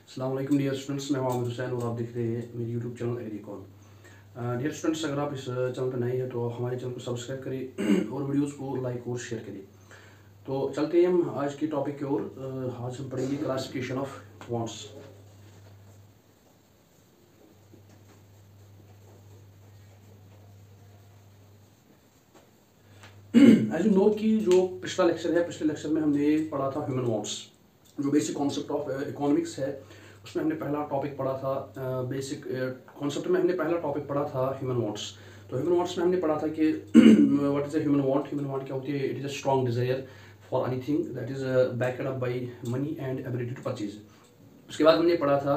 अस्सलाम वालेकुम dear students, मैं मोहम्मद हुसैन और आप देख रहे हैं मेरी यूट्यूब चैनल एग्रीकॉल। डियर स्टूडेंट्स, अगर आप इस चैनल पर नए हैं तो हमारे चैनल को सब्सक्राइब करिए और वीडियोस को लाइक और शेयर करिए। तो चलते हैं हम आज के टॉपिक की ओर। आज हम पढ़ेंगे classification of wants. As you know कि जो पिछला लेक्चर है, पिछले लेक्चर में हमने पढ़ा था ह्यूमन वांट्स। जो बेसिक कॉन्सेप्ट ऑफ इकोनॉमिक्स है उसमें हमने पहला टॉपिक पढ़ा था। बेसिक कॉन्सेप्ट में हमने पहला टॉपिक पढ़ा था ह्यूमन वांट्स। तो ह्यूमन वांट्स में हमने पढ़ा था कि what is a human want. Human want क्या होती है? It is a strong desire for anything that is backed up by money and ability to purchase. उसके बाद हमने पढ़ा था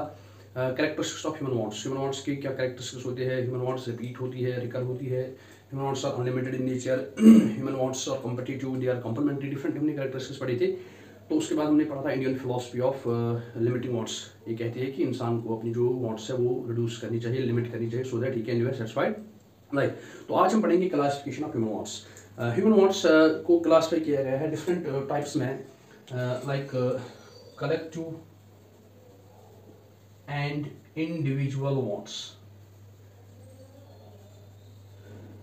characteristics of human wants. Human wants की क्या कैरेक्टरिस्टिक्स होते हैं? ह्यूमन वांट्स रिपीट होती है, रिकर होती है। Human wants are unlimited in nature. Human wants are competitive, they are complementary. Different हमने कैरेक्टरिस्टिक्स पढ़ी थी। तो उसके बाद हमने पढ़ा था Indian philosophy of limiting wants. ये कहती है कि इंसान को अपनी जो वांट्स है वो रिड्यूस करनी चाहिए, लिमिट करनी चाहिए, so that he can be satisfied life. तो आज हम पढ़ेंगे classification of human wants. Human wants को क्लासिफाई किया गया है डिफरेंट टाइप्स में, like collective and individual wants.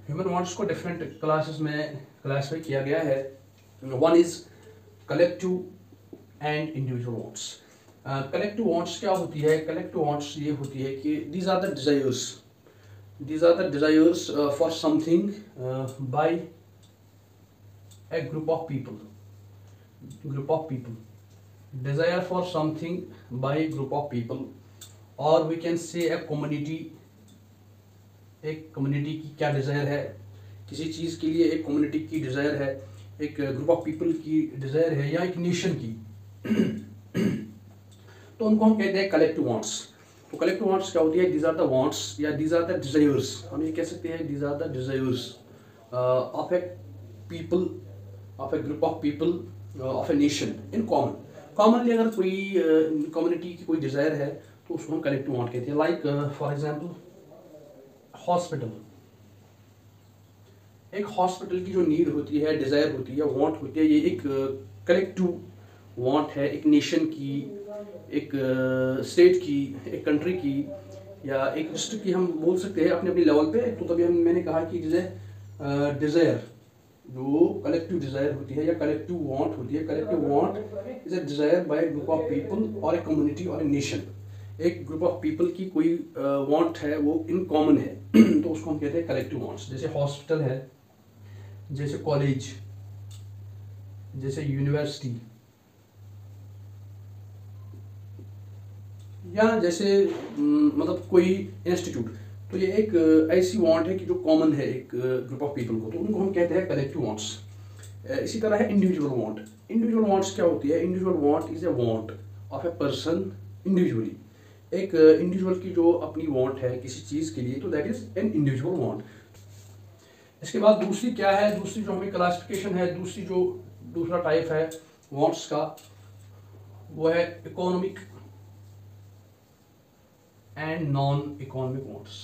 Human wants को डिफरेंट क्लासेस में क्लासिफाई किया गया है। One is collective and individual wants. Collective wants क्या होती है? कलेक्टिव वांट्स ये होती है कि these are the desires for something by a group of people, desire for something by a group of people, or we can say a community। एक community की क्या डिज़ायर है? किसी चीज़ के लिए एक कम्युनिटी की डिज़ायर है, एक ग्रुप ऑफ पीपल की डिज़ायर है, या एक नेशन की। तो उनको हम कहते हैं कलेक्टिव वांट्स। तो कलेक्टिव वांट्स क्या होती है? दीज आर द वांट्स या दीज आर द डिज़ायर्स। हम ये कह सकते हैं these are the desires of a people, of a group of people, of a nation in common. Commonly अगर कोई कम्युनिटी की कोई डिज़ायर है तो उसको हम कलेक्टिव वांट कहते हैं। Like for example hospital. एक हॉस्पिटल की जो नीड होती है, डिज़ायर होती है, वांट होती है, ये एक कलेक्टिव वांट है। एक नेशन की, एक स्टेट की, एक कंट्री की, या एक डिस्ट्रिक्ट की हम बोल सकते हैं अपने अपने लेवल पे। तो तभी मैंने कहा कि डिज़ायर जो कलेक्टिव डिज़ायर होती है या कलेक्टिव वांट होती है, collective want is a desire bye group of people और ए कम्युनिटी और ए नेशन। एक ग्रुप ऑफ पीपल की कोई वांट है, वो इन कॉमन है, तो उसको हम कहते हैं कलेक्टिव वांट्स। जैसे हॉस्पिटल है, जैसे कॉलेज, जैसे यूनिवर्सिटी, या जैसे मतलब कोई इंस्टीट्यूट। तो ये एक ऐसी वांट है कि जो कॉमन है एक ग्रुप ऑफ पीपल को, तो उनको हम कहते हैं कलेक्टिव वांट्स। इसी तरह है इंडिविजुअल वांट। इंडिविजुअल वांट्स क्या होती है? Individual want is a want of a person individually. एक इंडिविजुअल की जो अपनी वांट है किसी चीज़ के लिए, तो that is an individual want. इसके बाद दूसरी क्या है? दूसरी जो हमें क्लासिफिकेशन है, दूसरा टाइप है वांट्स का, वो है economic and non economic wants.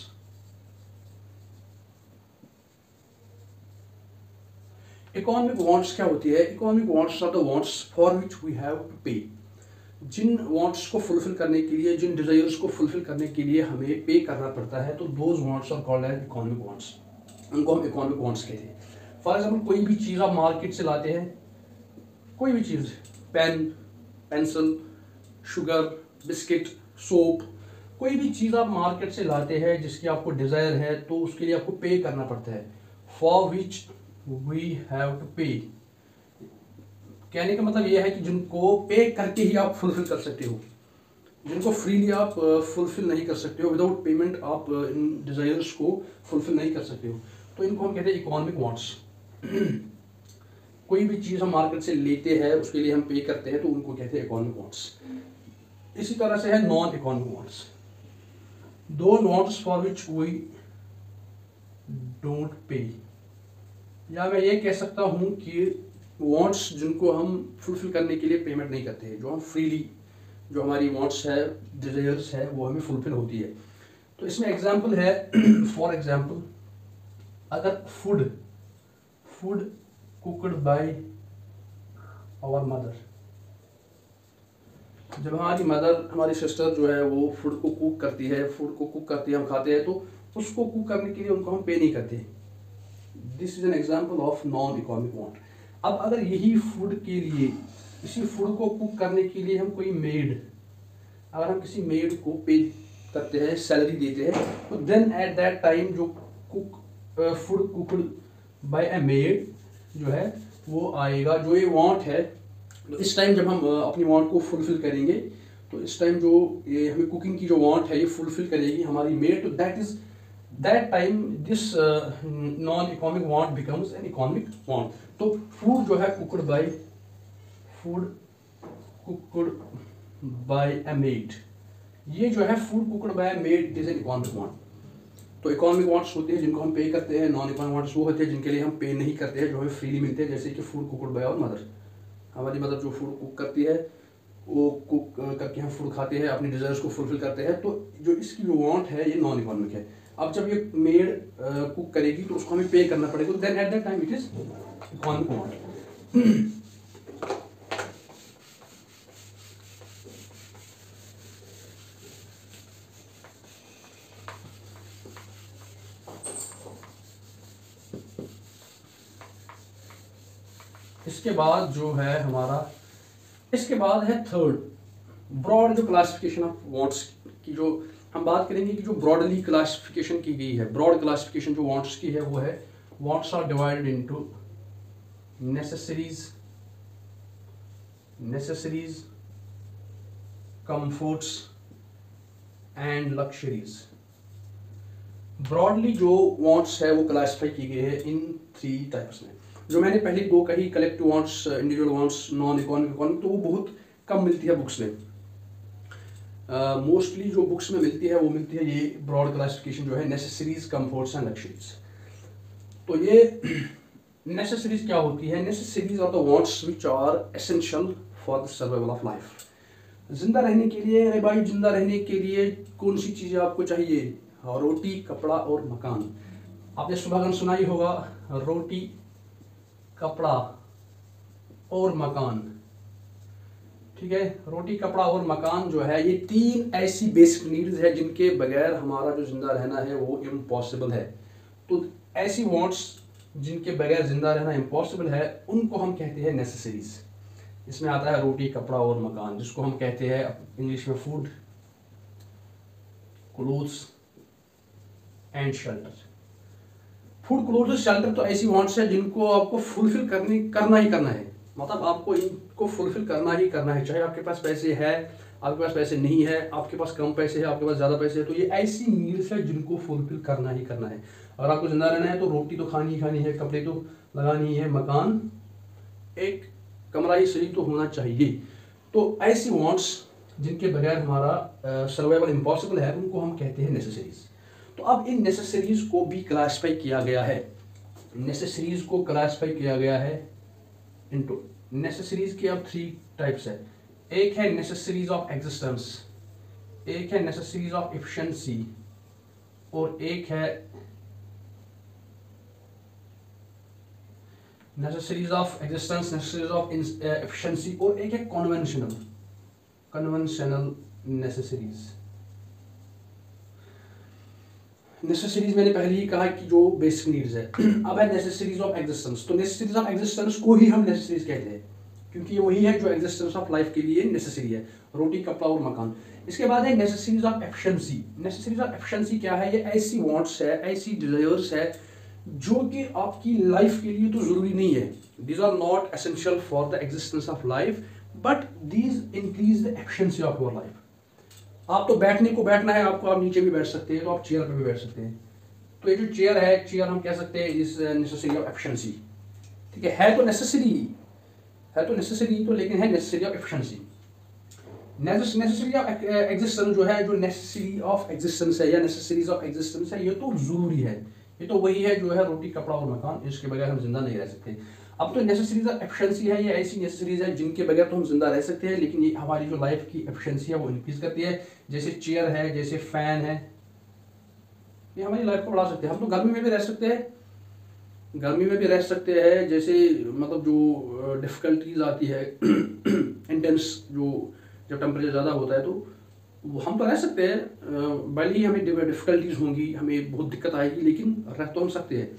Economic wants क्या होती है? Economic wants are the wants for which we have to pay. जिन वांट्स को फुलफिल करने के लिए, जिन डिजायर्स को फुलफिल करने के लिए हमें पे करना पड़ता है, तो those wants are called as economic wants. उनको हम इकोनॉमिक वांट्स कहते हैं। फॉर एग्जाम्पल कोई भी चीज़ आप मार्केट से लाते हैं, कोई भी चीज़, pen, pencil, sugar, biscuit, soap, कोई भी चीज़ आप मार्केट से लाते हैं जिसकी आपको डिज़ायर है, तो उसके लिए आपको पे करना पड़ता है। For which we have to pay. कहने का मतलब यह है कि जिनको पे करके ही आप फुलफिल कर सकते हो, जिनको फ्रीली आप फुलफिल नहीं कर सकते हो, विदाउट पेमेंट आप इन डिज़ायर्स को फुलफिल नहीं कर सकते हो, तो इनको हम कहते हैं इकोनॉमिक वांट्स। कोई भी चीज़ हम मार्केट से लेते हैं, उसके लिए हम पे करते हैं, तो उनको कहते हैं इकोनॉमिक वांट्स। इसी तरह से है non economic wants. Those wants for which we don't pay, या मैं ये कह सकता हूँ कि वांट्स जिनको हम फुलफिल करने के लिए पेमेंट नहीं करते हैं, जो हम फ्रीली, जो हमारी वांट्स है, डिज़ायर्स है, वो हमें फुलफिल होती है। तो इसमें एग्जांपल है फॉर एग्जांपल अगर food cooked by our mother, जब हमारी मदर, हमारी सिस्टर जो है वो फूड को कुक करती है, हम खाते हैं, तो उसको कुक करने के लिए उनको हम पे नहीं करते। This is an example of non economic want. अब अगर यही फूड के लिए, इसी फूड को कुक करने के लिए हम कोई मेड, अगर हम किसी मेड को पे करते हैं, सैलरी देते हैं, तो देन एट दैट टाइम जो food cooked by a made जो है वो आएगा, जो ये वांट है। तो इस टाइम जब हम अपनी वांट को फुलफिल करेंगे, तो इस टाइम जो ये हमें कुकिंग की जो वांट है ये फुलफिल करेगी हमारी मेड, तो that time this non economic want becomes an economic want. तो फूड जो है कुकड बाय अ मेड, ये जो है food cooked by a made, it is an economic want. तो इकोनॉमिक वांट्स होते हैं जिनको हम पे करते हैं, नॉन इकोनॉमिक वांट्स वो होते हैं जिनके लिए हम पे नहीं करते हैं, जो हमें फ्रीली मिलते हैं, जैसे कि फूड कुकड बाय और मदर। हमारी मदर जो फूड कुक करती है, वो कुक करके हम फूड खाते हैं, अपने डिजायर्स को फुलफिल करते हैं। तो जो इसकी जो वांट है ये नॉन इकोनॉमिक है। अब जब ये मेड कुक करेगी तो उसको हमें पे करना पड़ेगा, then at that time it is economic want. इसके बाद जो है हमारा, इसके बाद है थर्ड ब्रॉड जो क्लासिफिकेशन ऑफ वांट्स की, जो हम बात करेंगे कि जो ब्रॉडली क्लासिफिकेशन की गई है, ब्रॉड क्लासिफिकेशन जो वांट्स की है वो है, wants are divided into necessities, comforts and luxuries. Broadly जो वांट्स है वो क्लासिफाई की गई है इन 3 टाइप्स में। जो मैंने पहले 2 कही, collective wants, individual wants, non economic, तो वो बहुत कम मिलती है बुक्स में। मोस्टली जो बुक्स में मिलती है वो मिलती है ये ब्रॉड क्लासिफिकेशन जो है, नेसेसरीज, कंफर्ट्स एंड लग्जरीज। तो ये नेसेसरीज क्या होती है? Necessities are the wants which are essential for the survival of life. जिंदा रहने के लिए, अरे भाई जिंदा रहने के लिए कौन सी चीजें आपको चाहिए? रोटी, कपड़ा और मकान। आपने स्लोगन सुना ही होगा, रोटी, कपड़ा और मकान। ठीक है, रोटी, कपड़ा और मकान जो है ये 3 ऐसी बेसिक नीड्स है जिनके बगैर हमारा जो जिंदा रहना है वो इम्पॉसिबल है। तो ऐसी वांट्स जिनके बगैर जिंदा रहना इम्पॉसिबल है उनको हम कहते हैं नेसेसरीज। इसमें आता है रोटी, कपड़ा और मकान, जिसको हम कहते हैं इंग्लिश में food, clothes and shelter. Food, clothes, shelter तो ऐसी वांट्स है जिनको आपको फुलफिल करना ही करना है। मतलब आपको इनको फुलफिल करना ही करना है, चाहे आपके पास पैसे है, आपके पास पैसे नहीं है, आपके पास कम पैसे है, आपके पास ज़्यादा पैसे है, तो ये ऐसी नीड्स है जिनको फुलफिल करना ही करना है। अगर आपको जिंदा रहना है तो रोटी तो खानी ही खानी है, कपड़े तो लगानी ही है, मकान, एक कमरा ही सही तो होना चाहिए। तो ऐसी वांट्स जिनके बगैर हमारा सर्वाइवल इम्पॉसिबल है उनको हम कहते हैं नेसेसरीज। तो अब इन नेसेसरीज को भी क्लासिफाई किया गया है। नेसेसरीज को क्लासिफाई किया गया है इनटू, नेसेसरीज के अब 3 टाइप्स है। एक है नेसेसरीज ऑफ एग्जिस्टेंस, एक है नेसेसरीज ऑफ एफिशिएंसी, और एक है necessaries of existence, necessaries of efficiency, और एक है कन्वेंशनल नेसेसरीज। नेसेसरीज मैंने पहले ही कहा कि जो बेसिक नीड्स है। अब है नेसेसरीज ऑफ एग्जिस्टेंस। तो नेसेसरीज ऑफ एग्जिस्टेंस को ही हम नेसेसरीज कहते हैं क्योंकि ये वही है जो एग्जिस्टेंस ऑफ लाइफ के लिए नेसेसरी है, रोटी, कपड़ा और मकान। इसके बाद है necessaries of efficiency. Necessaries of efficiency क्या है? ये ऐसी वांट्स है, ऐसी डिजायर्स है जो कि आपकी लाइफ के लिए तो जरूरी नहीं है। These are not essential for the existence of life, but these increase the efficiency of your life. आप तो बैठने को बैठना है आपको, आप नीचे भी बैठ सकते हैं, तो आप चेयर पर भी बैठ सकते हैं। तो ये जो चेयर है, चेयर हम कह सकते हैं इज नेसेसरी ऑफ एफिशिएंसी। ठीक है तो नेसेसरी तो लेकिन है necessary of efficiency. Necessary of existence जो है, जो नेसेसरी ऑफ एग्जिस्टेंस है या नेसेसरीज ऑफ एग्जिस्टेंस है, ये तो जरूरी है, ये तो वही है जो है रोटी, कपड़ा और मकान, इसके बगैर हम जिंदा नहीं रह सकते। अब तो नेसेसरीज ऑफ एफिशिएंसी है, ये ऐसी नेसेसरीज है जिनके बगैर तो हम जिंदा रह सकते हैं, लेकिन ये हमारी जो लाइफ की एफिशिएंसी है वो इंक्रीज करती है। जैसे चेयर है, जैसे फैन है, ये हमारी लाइफ को बढ़ा सकते हैं। हम तो गर्मी में भी रह सकते हैं, जैसे मतलब जो डिफिकल्टीज आती है, इंटेंस जो जब टेम्परेचर ज़्यादा होता है तो हम तो रह सकते हैं, भले ही हमें डिफ़िकल्टीज होंगी, हमें बहुत दिक्कत आएगी, लेकिन रह तो हम सकते हैं।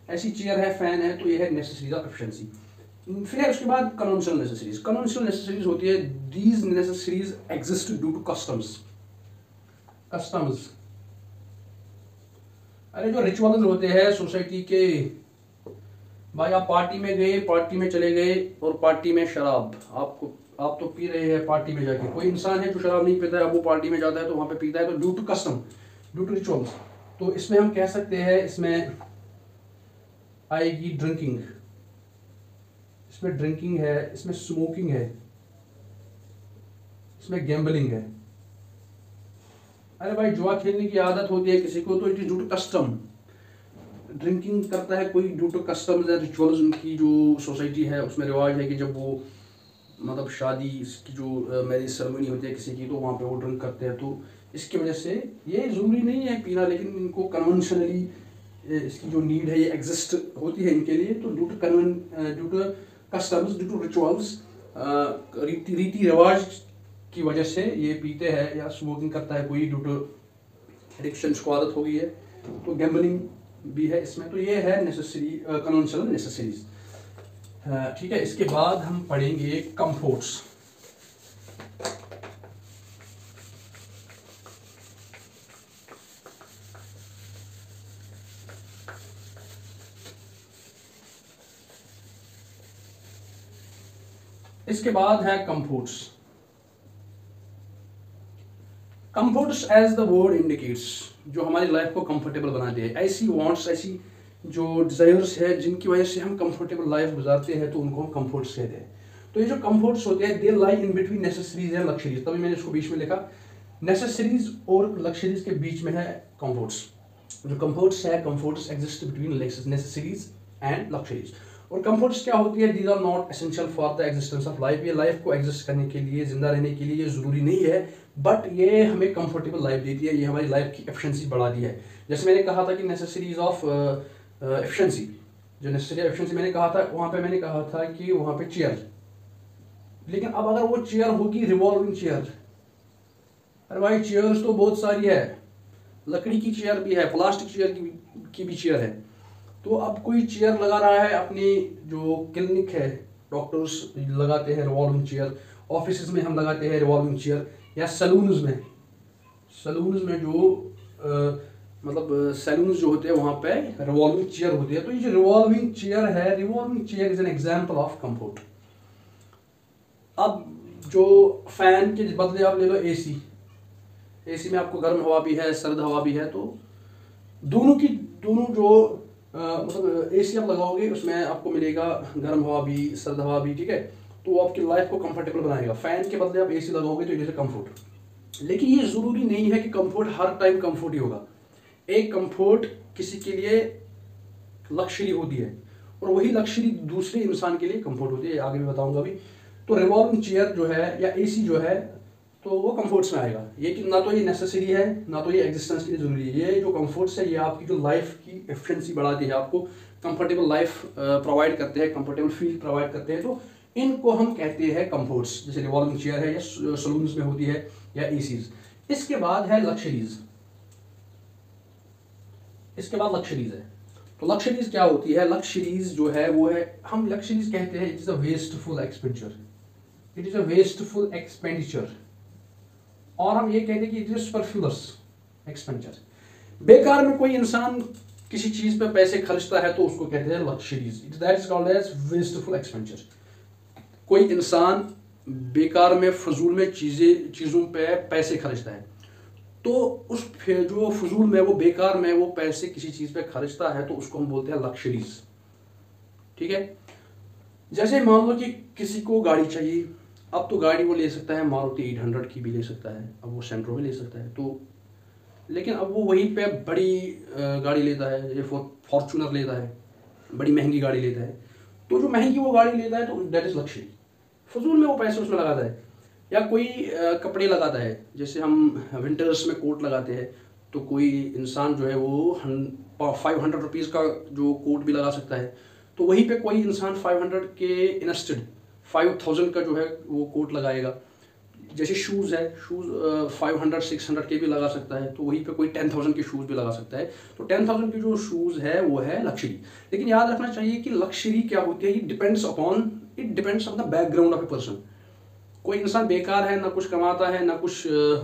ऐसी चेयर है, फ़ैन है, तो ये है नेसेसरीज ऑफ एफिशिएंसी। फिर उसके बाद कन्वेंशनल नेसेसरीज। कन्वेंशनल नेसेसरीज होती है these necessities exist due to customs. अरे जो रिचुअल्स होते हैं सोसाइटी के, भाई आप पार्टी में गए, पार्टी में चले गए और पार्टी में शराब आप तो पी रहे हैं पार्टी में जाके। कोई इंसान है जो शराब नहीं पीता है, अब वो पार्टी में जाता है तो वहाँ पे पीता है, तो due to custom, due to rituals. तो इसमें हम कह सकते हैं, इसमें आएगी ड्रिंकिंग, इसमें ड्रिंकिंग है, इसमें स्मोकिंग है, इसमें गैम्बलिंग है। अरे भाई जुआ खेलने की आदत होती है किसी को, तो it is due to custom. Drinking करता है कोई ड्यू टू कस्टम्स या रिचुअल्स, उनकी जो सोसाइटी है उसमें रिवाज है कि जब वो मतलब शादी की जो मैरिज सेरेमनी होती है किसी की, तो वहाँ पे वो ड्रिंक करते हैं। तो इसकी वजह से ये ज़रूरी नहीं है पीना, लेकिन इनको कन्वेंशनली इसकी जो नीड है ये एग्जिस्ट होती है इनके लिए। तो due to customs, due to rituals, रीति रिवाज की वजह से ये पीते हैं। या स्मोकिंग करता है कोई ड्यू टू एडिक्शन, को आदत हो गई है। तो गैम्बलिंग भी है इसमें। तो ये है नेसेसरी, कन्वेंशनल नेसेसरीज। ठीक है, इसके बाद हम पढ़ेंगे कंफर्ट्स। इसके बाद है comforts. Comforts as the word indicates, जो हमारी लाइफ को कंफर्टेबल बनाते हैं। ऐसी वांट्स, ऐसी जो डिजायर्स है जिनकी वजह से हम कंफर्टेबल लाइफ गुजारते हैं, तो उनको हम कंफर्ट्स कहते हैं। तो ये जो कंफर्ट्स होते हैं, दे लाई इन बिटवीन नेसेसरीज एंड लक्जरीज। तभी मैंने इसको बीच में लिखा, नेसेसरीज और लक्जरीज के बीच में है कंफर्ट्स। जो कंफर्ट्स है, comforts exist between necessaries and luxuries. और कंफर्ट्स क्या होती है, these are not essential for the existence of life. ये लाइफ को एग्जिस्ट करने के लिए, जिंदा रहने के लिए ये जरूरी नहीं है, बट ये हमें कंफर्टेबल लाइफ देती है, ये हमारी लाइफ की एफिशिएंसी बढ़ाती है। जैसे मैंने कहा था कि नेसेसरीज ऑफ एफिशिएंसी, जो नेसेसरी एफिशिएंसी मैंने कहा था, वहाँ पे मैंने कहा था कि वहाँ पे चेयर। लेकिन अब अगर वो चेयर होगी रिवॉल्विंग चेयर, अरे भाई चेयर्स तो बहुत सारी है, लकड़ी की चेयर भी है, प्लास्टिक चेयर की भी चेयर है। तो अब कोई चेयर लगा रहा है, अपनी जो क्लिनिक है, डॉक्टर्स लगाते हैं रिवॉल्विंग चेयर, ऑफिस में हम लगाते हैं रिवॉल्विंग चेयर, या सैलून्स में जो मतलब सैलून्स जो होते हैं वहाँ पे रिवॉल्विंग चेयर होती है। तो ये जो रिवॉल्विंग चेयर है, revolving chair is an example of comfort. अब जो फैन के बदले आप ले लो एसी में आपको गर्म हवा भी है, सर्द हवा भी है। तो दोनों जो मतलब एसी आप लगाओगे उसमें आपको मिलेगा गर्म हवा भी, सर्द हवा भी, ठीक है। तो वो आपकी लाइफ को कंफर्टेबल बनाएगा। फैन के बदले आप एसी लगाओगे तो इट इज अ कंफर्ट। लेकिन ये जरूरी नहीं है कि कंफर्ट हर टाइम कंफर्ट ही होगा। एक कंफर्ट किसी के लिए लक्जरी होती है और वही लक्जरी दूसरे इंसान के लिए कंफर्ट होती है, आगे भी बताऊंगा अभी। तो रिवॉल्विंग चेयर जो है या एसी जो है, तो वो कंफर्ट्स में आएगा। ये कि ना तो ये नेसेसरी है, ना तो ये एग्जिस्टेंस के लिए जरूरी है। ये जो कंफर्ट्स है, ये आपकी जो लाइफ की एफिशिएंसी बढ़ाती है, आपको कंफर्टेबल लाइफ प्रोवाइड करते हैं, कंफर्टेबल फील प्रोवाइड करते हैं। तो इनको हम कहते हैं कंफर्ट्स, जैसे रिवॉल्विंग चेयर है या सलून्स में होती है या एसीज। इसके बाद है लक्जरीज। है। तो लक्जरीज क्या होती है? लक्जरीज जो है वो है, हम लक्जरीज कहते हैं it is a wasteful expenditure. और हम ये कहते हैं कि इट इज सुपरफ्लुअस एक्सपेंडिचर। बेकार में कोई इंसान किसी चीज पे पैसे खर्चता है तो उसको कहते हैं luxuries, that is called as wasteful expenditure. कोई इंसान बेकार में, फजूल में चीजों पे पैसे खर्चता है, तो उस जो फजूल में, वो बेकार में वो पैसे किसी चीज पे खर्चता है, तो उसको हम बोलते हैं लक्जरीज। ठीक है। जैसे मान लो कि किसी को गाड़ी चाहिए, अब तो गाड़ी वो ले सकता है, मारुति 800 की भी ले सकता है, अब वो सेंट्रो भी ले सकता है। तो लेकिन अब वो वहीं पे बड़ी गाड़ी लेता है, जैसे फॉर्चूनर लेता है, बड़ी महंगी गाड़ी लेता है। तो जो महंगी वो गाड़ी लेता है, तो दैट इज लक्जरी। फजूल में वो पैसे उसमें लगाता है। या कोई कपड़े लगाता है, जैसे हम विंटर्स में कोट लगाते हैं, तो कोई इंसान जो है वो 500 रुपीज़ का जो कोट भी लगा सकता है। तो वहीं पे कोई इंसान 500 के इंस्टेड 5000 का जो है वो कोट लगाएगा। जैसे शूज़ है, शूज़ 500-600 के भी लगा सकता है, तो वहीं पे कोई 10,000 के शूज़ भी लगा सकता है। तो 10,000 के जो शूज़ है वो है लग्जरी। लेकिन याद रखना चाहिए कि लग्जरी क्या होती है, it depends on the background of a person. कोई इंसान बेकार है, ना कुछ कमाता है, ना कुछ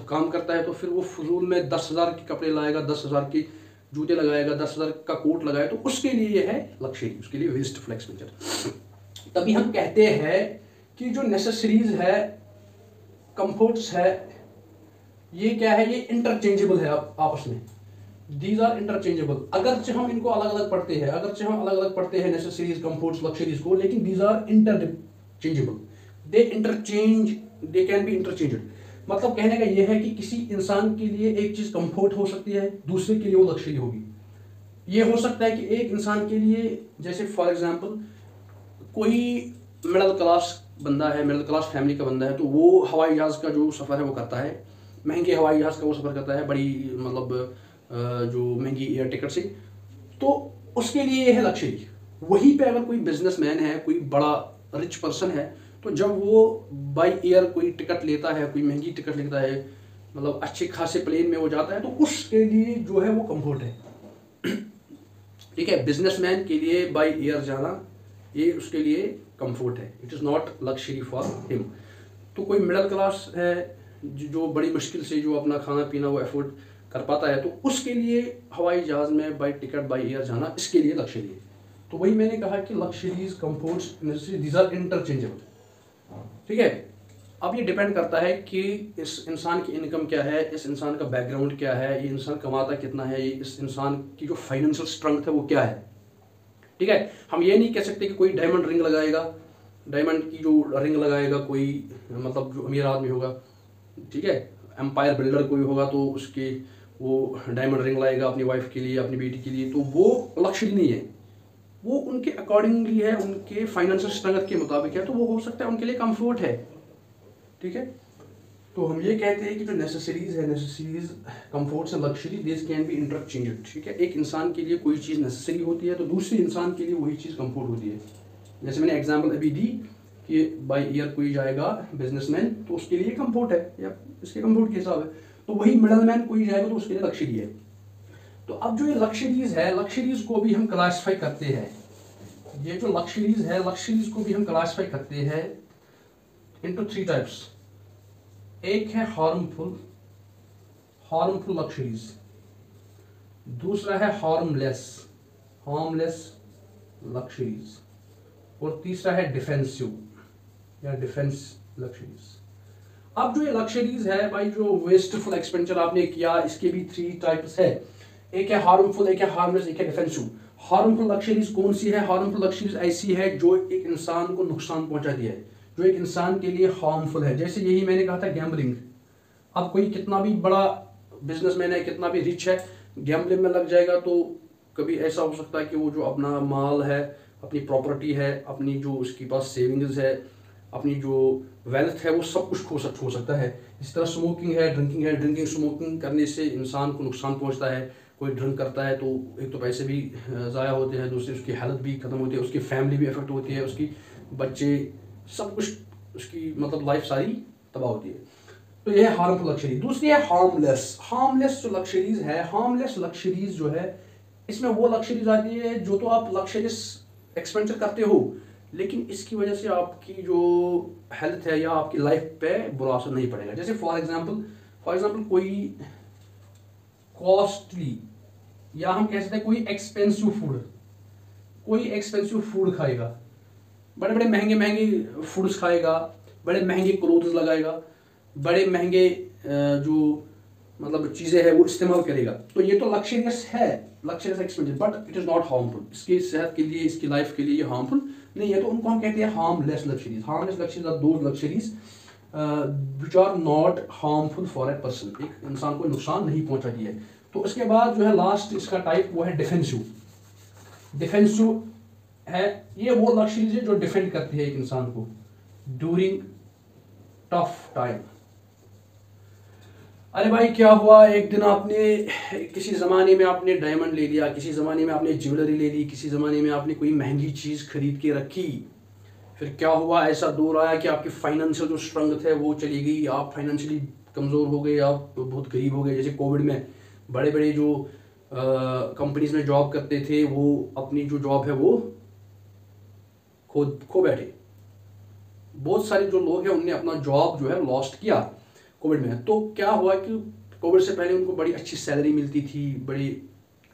काम करता है, तो फिर वो फजूल में 10,000 के कपड़े लाएगा, 10,000 के जूते लगाएगा, 10,000 का कोट लगाएगा, तो उसके लिए ये है लग्जरी, उसके लिए वेस्ट ऑफ एक्सपेंडिचर। तभी हम कहते हैं कि जो नेसेसरीज है, कंफर्ट्स है, ये क्या है, ये इंटरचेंजेबल है आपस में। These are interchangeable. अगरचे हम इनको अलग अलग पढ़ते हैं नेसेसरीज, कंफर्ट्स, लग्जरीज को, लेकिन these are interchangeable. They can be interchanged. मतलब कहने का यह है कि किसी इंसान के लिए एक चीज कंफर्ट हो सकती है, दूसरे के लिए वो लग्जरी होगी। ये हो सकता है कि एक इंसान के लिए, जैसे फॉर एग्जांपल कोई मिडिल क्लास बंदा है, मिडिल क्लास फैमिली का बंदा है, तो वो हवाई जहाज का जो सफ़र है वो करता है, महंगे हवाई जहाज का वो सफ़र करता है, बड़ी मतलब जो महंगी एयर टिकट से, तो उसके लिए ये है लग्जरी। वहीं पे अगर कोई बिजनेसमैन है, कोई बड़ा रिच पर्सन है, तो जब वो बाई एयर कोई टिकट लेता है, कोई महंगी टिकट लेता है, मतलब अच्छे खासे प्लेन में वो जाता है, तो उसके लिए जो है वो कंफर्ट है। ठीक है, बिजनेसमैन के लिए बाई एयर जाना ये उसके लिए कंफर्ट है, it is not luxury for him. तो कोई मिडिल क्लास है जो बड़ी मुश्किल से जो अपना खाना पीना वो अफोर्ड कर पाता है, तो उसके लिए हवाई जहाज़ में बाई टिकट बाई एयर जाना इसके लिए लग्जरी है। तो वही मैंने कहा कि luxuries, comforts, these are interchangeable. ठीक है, अब ये डिपेंड करता है कि इस इंसान की इनकम क्या है, इस इंसान का बैकग्राउंड क्या है, ये इंसान कमाता कितना है, इस इंसान की जो फाइनेंशियल स्ट्रेंथ है वो क्या है। ठीक है, हम ये नहीं कह सकते कि कोई डायमंड रिंग लगाएगा, डायमंड की जो रिंग लगाएगा कोई, मतलब जो अमीर आदमी होगा, ठीक है, एम्पायर बिल्डर कोई होगा, तो उसके वो डायमंड रिंग लाएगा अपनी वाइफ के लिए, अपनी बेटी के लिए, तो वो लग्जरी नहीं है, वो उनके अकॉर्डिंगली है, उनके फाइनेंशियल स्ट्रेंथ के मुताबिक है, तो वो हो सकता है उनके लिए कंफर्ट है। ठीक है, तो हम ये कहते हैं कि जो नेसेसरीज है, necessaries, comforts and luxury, this can be interchanged. ठीक है, एक इंसान के लिए कोई चीज़ नेसेसरी होती है, तो दूसरे इंसान के लिए वही चीज़ कंफर्ट होती है। जैसे मैंने एग्जांपल अभी दी कि बाई एयर कोई जाएगा बिजनेसमैन, तो उसके लिए कंफर्ट है, या इसके कंफर्ट के हिसाब है, तो वही मिडल मैन कोई जाएगा तो उसके लिए लग्जरी है। तो अब जो ये लग्जरीज है, लग्जरीज को भी हम क्लासीफाई करते हैं, ये जो लग्जरीज है, लग्जरीज को भी हम क्लासीफाई करते हैं इनटू 3 टाइप्स। एक है हार्मफुल लग्जरीज, दूसरा है हार्मलेस लग्जरीज, और तीसरा है डिफेंसिव या डिफेंस लग्जरीज। अब जो ये लग्जरीज है भाई, जो वेस्टफुल एक्सपेंडिचर आपने किया, इसके भी 3 टाइप्स है, एक है हार्मफुल, एक है हार्मलेस, एक है डिफेंसिव। हार्मफुल लग्जरीज कौन सी है? हार्मफुल लग्जरीज ऐसी है जो एक इंसान को नुकसान पहुंचाती है, जो एक इंसान के लिए हार्मफुल है। जैसे यही मैंने कहा था गैम्बलिंग। अब कोई कितना भी बड़ा बिजनेसमैन है, कितना भी रिच है, गैम्बलिंग में लग जाएगा तो कभी ऐसा हो सकता है कि वो जो अपना माल है, अपनी प्रॉपर्टी है, अपनी जो उसके पास सेविंग्स है, अपनी जो वेल्थ है, वो सब कुछ खो सकता है। इस तरह स्मोकिंग है, ड्रिंकिंग स्मोकिंग करने से इंसान को नुकसान पहुंचता है। कोई ड्रिंक करता है तो एक तो पैसे भी ज़ाया होते हैं, दूसरे उसकी हेल्थ भी खत्म होती है, उसकी फैमिली भी इफेक्ट होती है, उसकी बच्चे, सब कुछ, उसकी मतलब लाइफ सारी तबाह होती है। तो यह है हार्मफुल लग्जरी। दूसरी है हार्मलेस जो लग्जरीज है, हार्मलेस लग्जरीज जो है, इसमें वो लग्जरीज आती है जो तो आप लग्जरियस एक्सपेंडिचर करते हो, लेकिन इसकी वजह से आपकी जो हेल्थ है या आपकी लाइफ पे बुरा असर नहीं पड़ेगा। जैसे फॉर एग्जांपल कोई कॉस्टली, या हम कह सकते हैं कोई एक्सपेंसिव फूड खाएगा, बड़े बड़े महंगे फूड्स खाएगा, बड़े महंगे क्लोथ्स लगाएगा, बड़े महंगे जो मतलब चीज़ें हैं वो इस्तेमाल करेगा, तो ये तो luxurious expenditure, but it is not harmful. इसकी सेहत के लिए, इसकी लाइफ के लिए ये हार्मफुल नहीं है, तो उनको हम कहते हैं harmless luxuries. Harmless luxuries are those luxuries which are not harmful for a person, एक इंसान को नुकसान नहीं पहुंचाती है। तो उसके बाद जो है लास्ट इसका टाइप वो है डिफेंसिव है, ये वो लग्जरीज है जो डिफेंड करती है एक इंसान को ड्यूरिंग टफ टाइम। अरे भाई क्या हुआ, एक दिन आपने किसी ज़माने में आपने डायमंड ले लिया, किसी ज़माने में आपने ज्वेलरी ले ली, किसी ज़माने में आपने कोई महंगी चीज़ खरीद के रखी, फिर क्या हुआ, ऐसा दौर आया कि आपकी फाइनेंशियल जो स्ट्रेंथ है वो चली गई, आप फाइनेंशियली कमज़ोर हो गए, आप बहुत गरीब हो गए। जैसे कोविड में बड़े बड़े जो कंपनीज में जॉब करते थे वो अपनी जो जॉब है वो खो बैठे। बहुत सारे जो लोग हैं उनने अपना जॉब जो है लॉस्ट किया कोविड में। तो क्या हुआ कि कोविड से पहले उनको बड़ी अच्छी सैलरी मिलती थी, बड़ी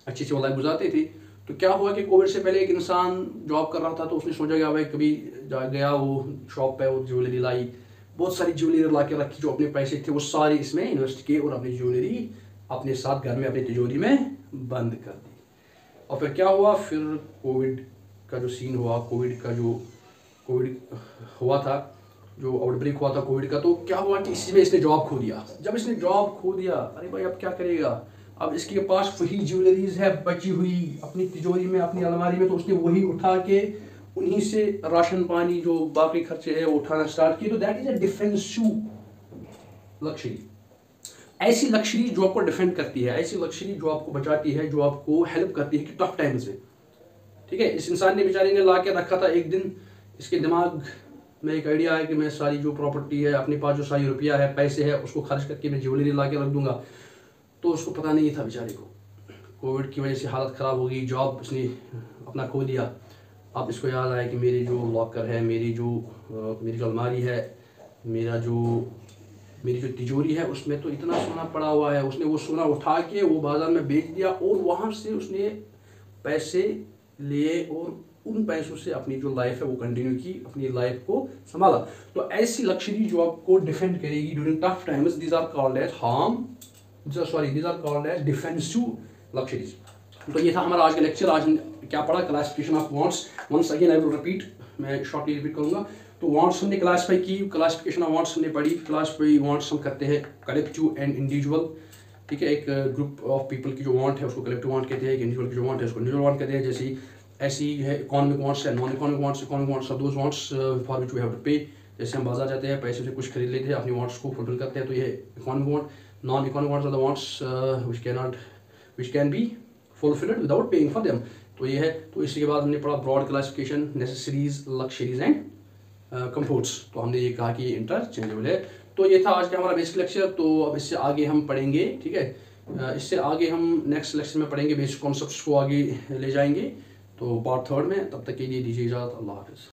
अच्छी सी लाइफ गुजारते थे। तो क्या हुआ कि कोविड से पहले एक इंसान जॉब कर रहा था, तो उसने सोचा कि भाई कभी जा गया वो शॉप पे, वो ज्वेलरी लाई, बहुत सारी ज्वेलरी ला के रखी, जो अपने पैसे थे वो सारे इसमें इन्वेस्ट किए और अपनी ज्वेलरी अपने साथ घर में अपनी तिजोरी में बंद कर दी। और फिर क्या हुआ, फिर कोविड का जो सीन हुआ, कोविड हुआ था, जो आउटब्रेक हुआ था कोविड का, तो क्या हुआ कि इसी में इसने जॉब खो दिया। जब इसने जॉब खो दिया, अरे भाई अब क्या करेगा, अब इसके पास वही ज्वेलरीज है बची हुई अपनी तिजोरी में, अपनी अलमारी में, तो उसने वही उठा के उन्हीं से राशन पानी जो बाकी खर्चे है वो उठाना स्टार्ट किए। तो दैट इज अ डिफेंसिव लक्ष्य। ऐसी लक्ष्य जो आपको डिफेंड करती है, ऐसी लक्ष्य जो आपको बचाती है, जो आपको हेल्प करती है कि टफ टाइम्स में। ठीक है, इस इंसान ने बेचारे ने ला के रखा था, एक दिन इसके दिमाग में एक आइडिया है कि मैं सारी जो प्रॉपर्टी है, अपने पास जो सारी रुपया है, पैसे है, उसको खर्च करके मैं ज्वेलरी ला के रख दूंगा। तो उसको पता नहीं था बेचारे को, कोविड की वजह से हालत ख़राब हो गई, जॉब इसने अपना खो दिया। अब इसको याद आया कि मेरी जो लॉकर है, मेरी जो अलमारी है, मेरी जो तिजोरी है, उसमें तो इतना सोना पड़ा हुआ है। उसने वो सोना उठा के वो बाजार में बेच दिया और वहाँ से उसने पैसे लिए और उन पैसों से अपनी जो लाइफ है वो कंटिन्यू की, अपनी लाइफ को संभाला। तो ऐसी लक्ष्य जो आपको डिफेंड करेगी during tough times, these are called as defensive luxuries. तो ये था हमारा आज का लेक्चर। आज क्या पढ़ा, classification of wants. Once again I will repeat, मैं शॉर्टली रिपीट करूंगा। तो वांट्स हमने क्लासिफाई की, क्लासिफिकेशन ऑफ वांट्स हमने पढ़ी। क्लासिफाई वांट्स हम करते हैं कलेक्टिव एंड इंडिविजुअल। ठीक है, एक ग्रुप ऑफ पीपल की जो वांट है उसको कलेक्टिव वांट कहते हैं, एक इंडिविजुअल की जो वांट है उसको इंडिविजुअल वांट कहते हैं। जैसे ऐसी है इकोनॉमिक वांट्स है, non economic wants are those wants for which we have to pay. जैसे हम बाजार जाते हैं, पैसे से कुछ खरीद लेते हैं, अपनी वांट्स को फुलफिल करते हैं, तो ये economic want. Non economic wants are the wants which can be fulfilled without paying for them। तो ये है। तो इसके बाद हमने पढ़ा broad classification, necessaries, luxuries and comforts. तो हमने ये कहा कि इंटरचेंजेबल है। तो ये था आज का हमारा बेसिक लेक्चर। तो अब इससे आगे हम पढ़ेंगे, ठीक है, इससे आगे हम नेक्स्ट लेक्चर में पढ़ेंगे, बेसिक कॉन्सेप्ट्स को आगे ले जाएंगे। तो पार्ट 3 में, तब तक के लिए दीजिए इजाज़त। अल्लाह हाफिज़।